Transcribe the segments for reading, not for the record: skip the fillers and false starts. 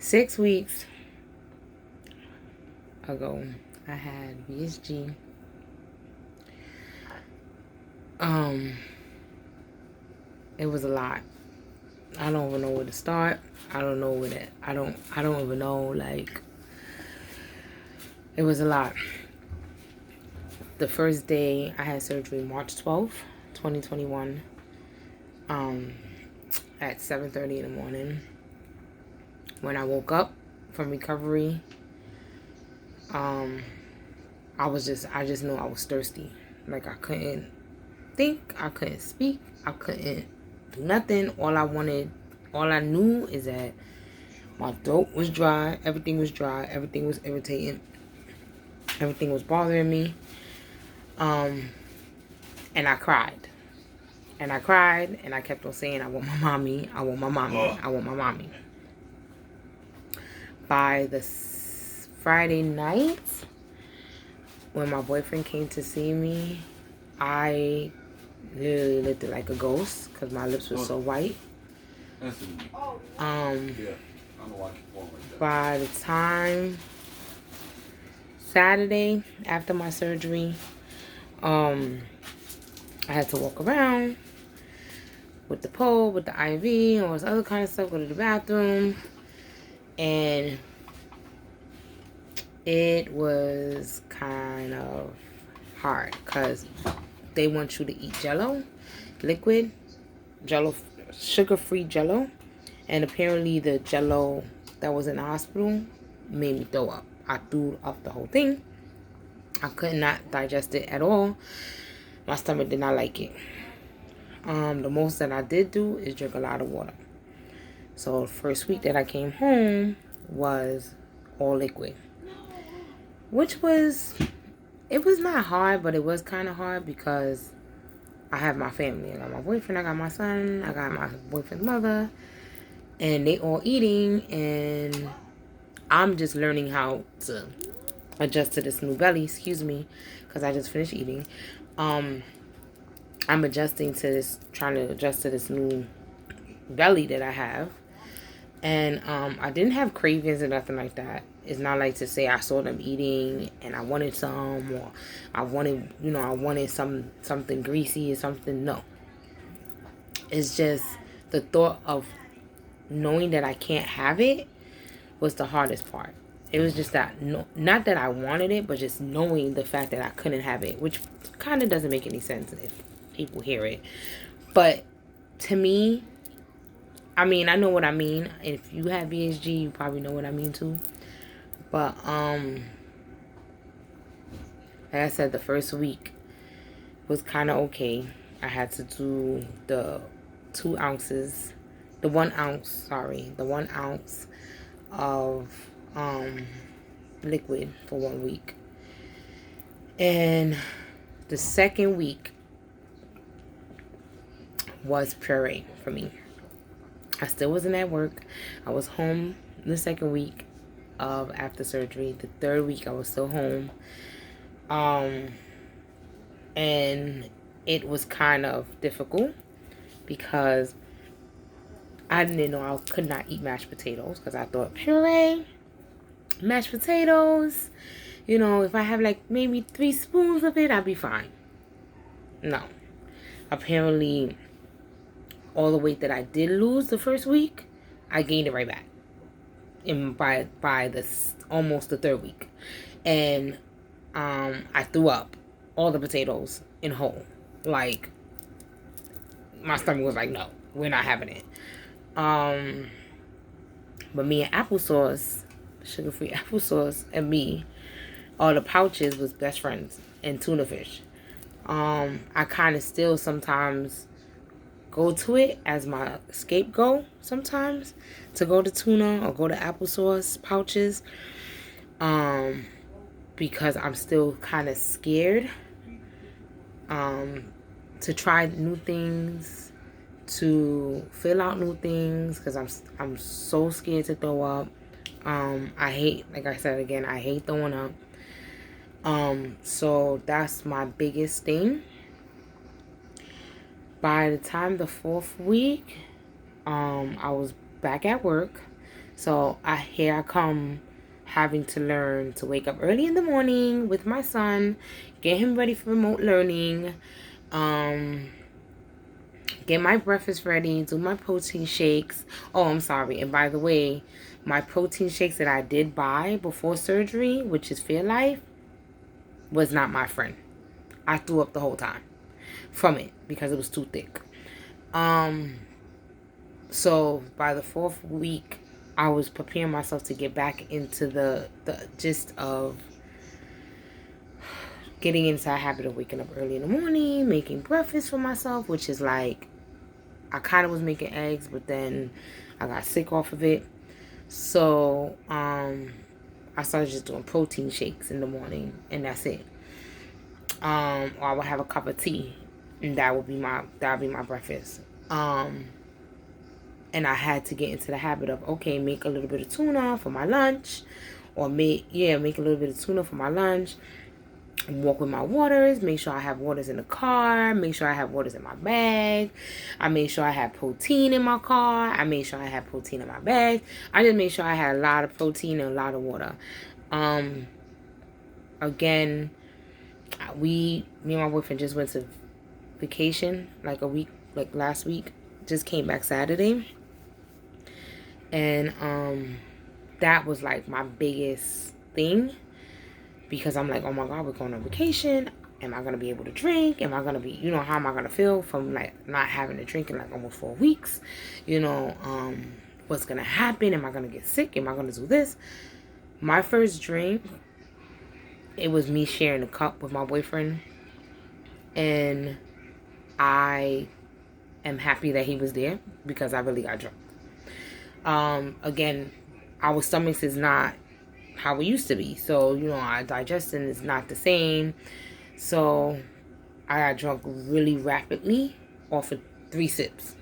6 weeks ago, I had VSG. It was a lot. I don't even know where to start. I don't know where to, I don't even know, like, it was a lot. The first day I had surgery, March 12th, 2021, at 7:30 in the morning. When I woke up from recovery, I just knew I was thirsty. Like, I couldn't think, I couldn't speak, I couldn't do nothing. All I knew is that my throat was dry, everything was irritating, everything was bothering me. And I cried. And I cried, and I kept on saying, I want my mommy, I want my mommy, I want my mommy. By the Friday night, when my boyfriend came to see me, I literally looked like a ghost because my lips were so white. By the time Saturday after my surgery, I had to walk around with the pole, with the IV, all this other kind of stuff, go to the bathroom, and it was kind of hard because they want you to eat Jello, liquid Jello, sugar-free Jello, and apparently the Jello that was in the hospital made me throw up. I threw up the whole thing. I could not digest it at all. My stomach did not like it. The most that I did do is drink a lot of water. So the first week that I came home was all liquid, which was, it was not hard, but it was kind of hard because I have my family. I got my boyfriend, I got my son, I got my boyfriend's mother, and they all eating, and I'm just learning how to adjust to this new belly, because I just finished eating. I'm adjusting to this, trying to adjust to this new belly that I have. And I didn't have cravings or nothing like that. It's not like to say I saw them eating and I wanted some, or I wanted something greasy or something. No. It's just the thought of knowing that I can't have it was the hardest part. It was just that, not that I wanted it, but just knowing the fact that I couldn't have it, which kind of doesn't make any sense if people hear it. But to me, I mean, I know what I mean. If you have VSG, you probably know what I mean too. But like I said, the first week was kind of okay. I had to do the 1 ounce of liquid for 1 week. And the second week was puree for me. I still wasn't at work. I was home the second week of after surgery. The third week I was still home. And it was kind of difficult because I didn't know I could not eat mashed potatoes because I thought puree, mashed potatoes, if I have like maybe 3 spoons of it, I'd be fine. No. Apparently, all the weight that I did lose the first week, I gained it right back. And by almost the third week. And I threw up all the potatoes in whole. Like, my stomach was like, no, we're not having it. But me and applesauce, sugar-free applesauce, and me, all the pouches was best friends, and tuna fish. I kind of still sometimes go to it as my scapegoat sometimes, to go to tuna or go to applesauce pouches, because I'm still kind of scared to try new things, to fill out new things, because I'm so scared to throw up. I hate, like I said again, I hate throwing up. So that's my biggest thing. By the time the 4th week, I was back at work. So here I come having to learn to wake up early in the morning with my son, get him ready for remote learning, get my breakfast ready, do my protein shakes. Oh, I'm sorry. And by the way, my protein shakes that I did buy before surgery, which is Fairlife, was not my friend. I threw up the whole time from it because it was too thick. So by the 4th week, I was preparing myself to get back into the gist of getting into a habit of waking up early in the morning, making breakfast for myself, which is like, I kind of was making eggs, but then I got sick off of it. So I started just doing protein shakes in the morning, and that's it. Or I would have a cup of tea, and that would be my breakfast. And I had to get into the habit of, okay, make a little bit of tuna for my lunch, or make a little bit of tuna for my lunch. Walk with my waters, make sure I have waters in the car, make sure I have waters in my bag. I made sure I had protein in my car. I made sure I had protein in my bag. I just made sure I had a lot of protein and a lot of water. Again, me and my boyfriend just went to vacation like last week. Just came back Saturday. And that was like my biggest thing, because I'm like, oh my God, we're going on vacation. Am I going to be able to drink? Am I going to be, how am I going to feel from like not having to drink in like almost 4 weeks? What's going to happen? Am I going to get sick? Am I going to do this? My first drink, it was me sharing a cup with my boyfriend. And I am happy that he was there, because I really got drunk. Again, our stomachs is not how it used to be. So, our digestion is not the same. So, I got drunk really rapidly off of 3 sips.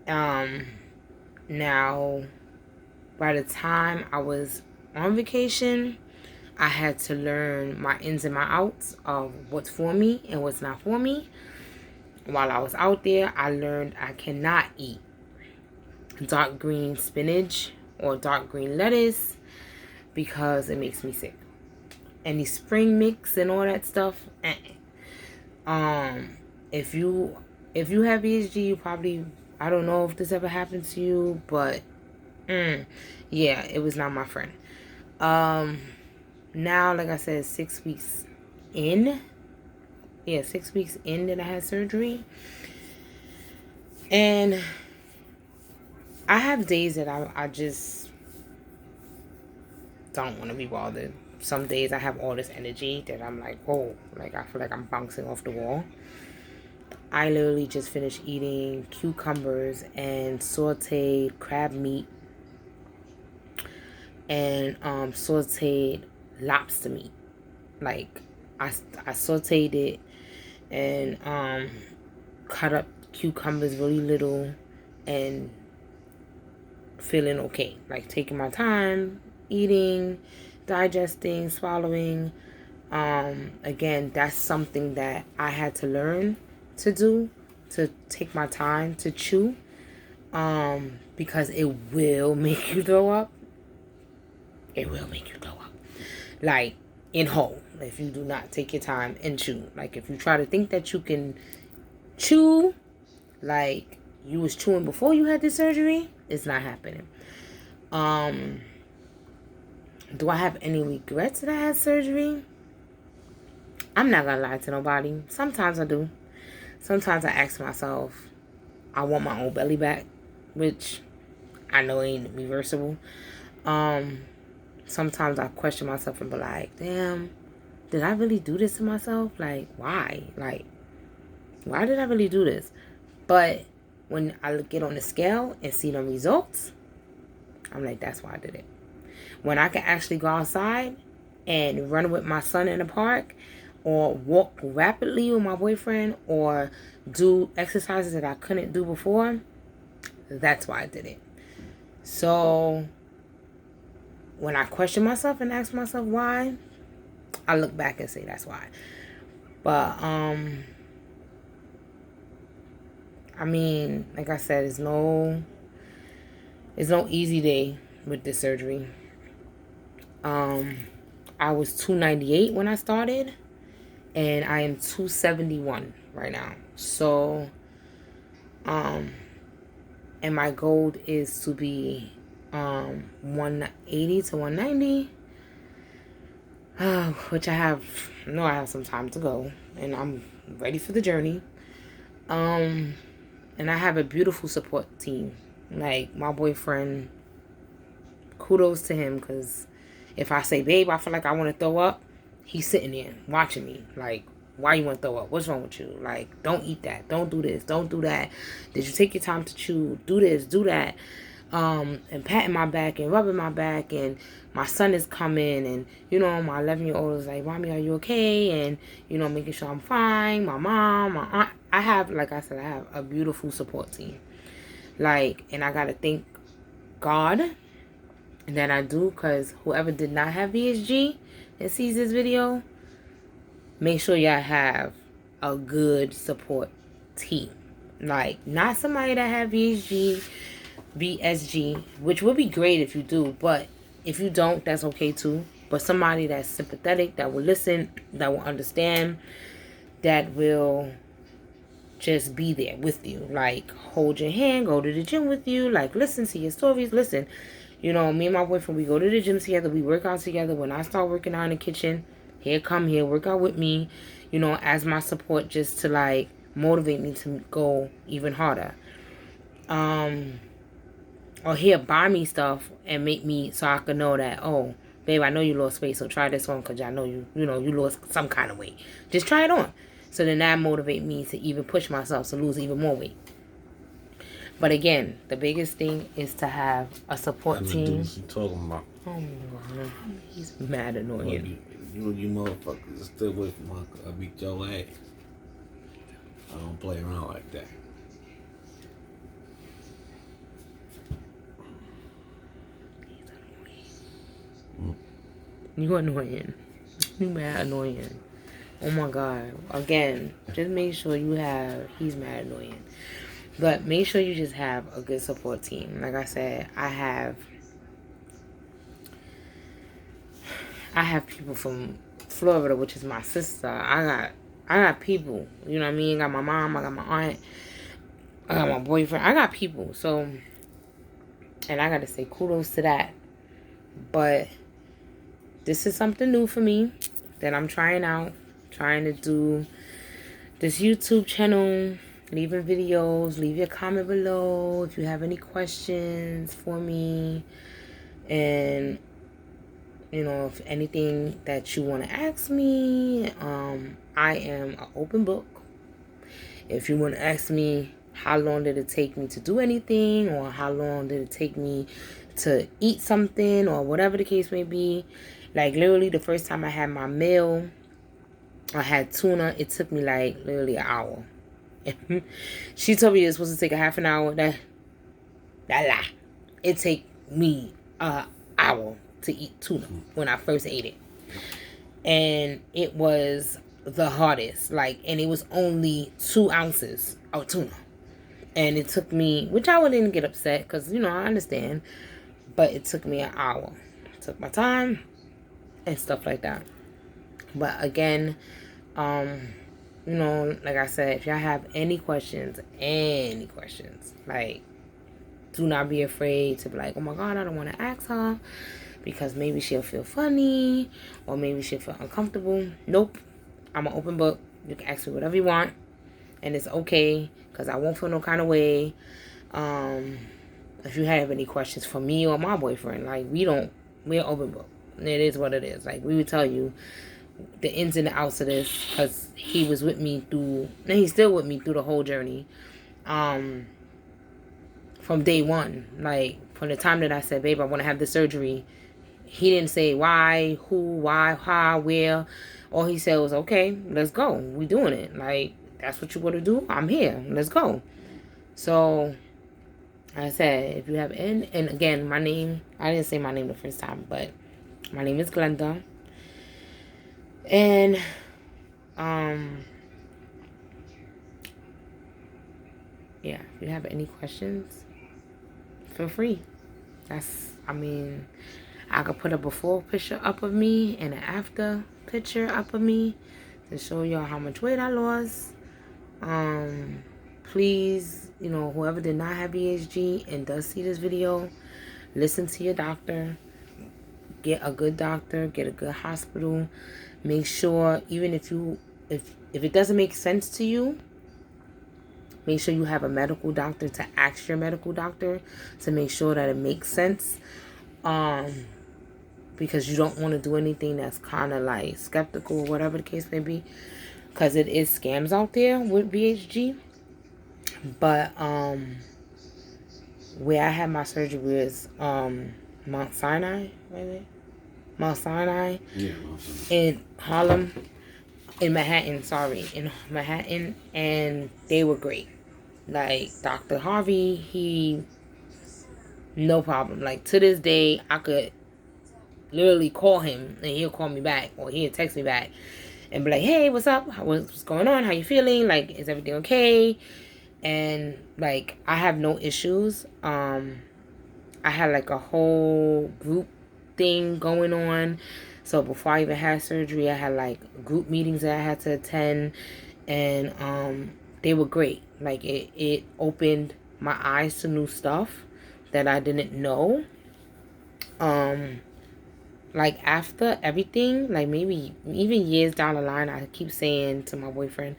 Now, by the time I was on vacation, I had to learn my ins and my outs of what's for me and what's not for me. While I was out there, I learned I cannot eat dark green spinach or dark green lettuce, because it makes me sick. Any spring mix and all that stuff. If you have ADHD, you probably, I don't know if this ever happened to you, but yeah, it was not my friend. Now, like I said, 6 weeks in. Yeah, 6 weeks in that I had surgery. And I have days that I just don't want to be bothered. Some days I have all this energy that I'm like, oh, like I feel like I'm bouncing off the wall. I literally just finished eating cucumbers and sauteed crab meat and sauteed lobster meat. Like I sauteed it and cut up cucumbers really little and feeling okay. Like taking my time, eating, digesting, swallowing. Again, that's something that I had to learn to do, to take my time to chew, because it will make you throw up. It will make you throw up. Like, in whole, if you do not take your time and chew. Like, if you try to think that you can chew like you was chewing before you had the surgery, it's not happening. Do I have any regrets that I had surgery? I'm not gonna lie to nobody. Sometimes I do. Sometimes I ask myself, I want my own belly back, which I know ain't reversible. Sometimes I question myself and be like, damn, did I really do this to myself? Like, why? Like, why did I really do this? But when I get on the scale and see the results, I'm like, that's why I did it. When I can actually go outside and run with my son in the park, or walk rapidly with my boyfriend, or do exercises that I couldn't do before, that's why I did it. So when I question myself and ask myself why, I look back and say that's why. But I mean, like I said, it's no It's no easy day with this surgery. I was 298 when I started, and I am 271 right now. So, and my goal is to be 180 to 190, which I have some time to go, and I'm ready for the journey. And I have a beautiful support team. Like, my boyfriend, kudos to him, because if I say, babe, I feel like I want to throw up, he's sitting there watching me. Like, why you want to throw up? What's wrong with you? Like, don't eat that. Don't do this. Don't do that. Did you take your time to chew? Do this. Do that. And patting my back and rubbing my back. And my son is coming. And, you know, my 11-year-old is like, Mommy, are you okay? And, you know, making sure I'm fine. My mom, my aunt. I have, like I said, I have a beautiful support team. Like, and I got to thank God that I do, because whoever did not have VSG and sees this video, make sure y'all have a good support team. Like, not somebody that have VSG, which would be great if you do, but if you don't, that's okay too. But somebody that's sympathetic, that will listen, that will understand, that will just be there with you. Like, hold your hand, go to the gym with you, like, listen to your stories, listen. You know, me and my boyfriend, we go to the gym together, we work out together. When I start working out in the kitchen, he'll work out with me, you know, as my support, just to, like, motivate me to go even harder. Or he'll buy me stuff and make me, so I can know that, oh, babe, I know you lost weight, so try this one, because I know you lost some kind of weight. Just try it on. So then that motivate me to even push myself to lose even more weight. But again, the biggest thing is to have a support team. What you talking about? Oh my God, he's mad annoying. You motherfuckers stay away from her. I beat your ass. I don't play around like that. You annoying. You mad annoying. Oh my God. Again, just make sure he's mad annoying. But make sure you just have a good support team. Like I said, I have people from Florida, which is my sister. I got people. You know what I mean? I got my mom. I got my aunt. I got my boyfriend. I got people. So, and I got to say kudos to that. But this is something new for me that I'm trying out. Trying to do this YouTube channel. Leaving videos. Leave your comment below if you have any questions for me. And, you know, if anything that you want to ask me, I am an open book. If you want to ask me how long did it take me to do anything, or how long did it take me to eat something, or whatever the case may be. Like, literally, the first time I had my meal, I had tuna. It took me, like, literally an hour. She told me it was supposed to take a half an hour. That lie. It take me an hour to eat tuna when I first ate it. And it was the hardest. Like, and it was only 2 ounces of tuna. And it took me, which I wouldn't get upset, because, you know, I understand. But it took me an hour. I took my time and stuff like that. But again, you know, like I said, if y'all have any questions, like, do not be afraid to be like, oh my God, I don't want to ask her, because maybe she'll feel funny, or maybe she'll feel uncomfortable. Nope. I'm an open book. You can ask me whatever you want, and it's okay, because I won't feel no kind of way. If you have any questions for me or my boyfriend, like, we're open book. It is what it is. Like, we would tell you the ins and the outs of this, because he was with me through, and he's still with me through the whole journey. From day one, like, from the time that I said, babe, I want to have the surgery, he didn't say why, who, why, how, where. All he said was, okay, let's go. We doing it. Like, that's what you want to do? I'm here. Let's go. So, like I said, if you have, and again, my name, I didn't say my name the first time, but my name is Glenda. And, yeah, if you have any questions, feel free. I mean, I could put a before picture up of me and an after picture up of me to show y'all how much weight I lost. Please, you know, whoever did not have BHG and does see this video, listen to your doctor. Get a good doctor, get a good hospital. Make sure, even if it doesn't make sense to you, make sure you have a medical doctor to ask your medical doctor to make sure that it makes sense. Because you don't want to do anything that's kind of like skeptical or whatever the case may be, because it is scams out there with BHG. But where I had my surgery was Mount Sinai, maybe Mount Sinai, in Harlem, in Manhattan, and they were great. Like Dr. Harvey, he no problem. Like to this day, I could literally call him and he'll call me back, or he'll text me back and be like, hey, what's up? What's going on? How you feeling? Like, is everything okay? And like, I have no issues. I had like a whole group thing going on. So before I even had surgery, I had like group meetings that I had to attend, and they were great. Like it opened my eyes to new stuff that I didn't know. Like after everything, like maybe even years down the line, I keep saying to my boyfriend,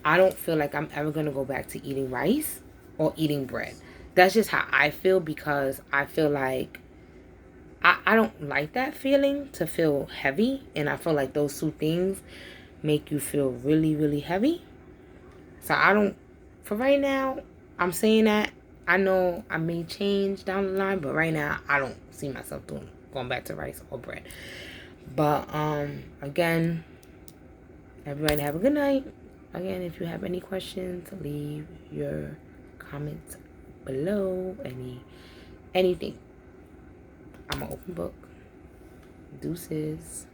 I don't feel like I'm ever going to go back to eating rice or eating bread. That's just how I feel, because I feel like I don't like that feeling, to feel heavy. And I feel like those two things make you feel really, really heavy. So I don't, for right now, I'm saying that. I know I may change down the line, but right now I don't see myself going back to rice or bread. But again, everybody have a good night. Again, if you have any questions, leave your comments below. Anything. I'm an open book. Deuces.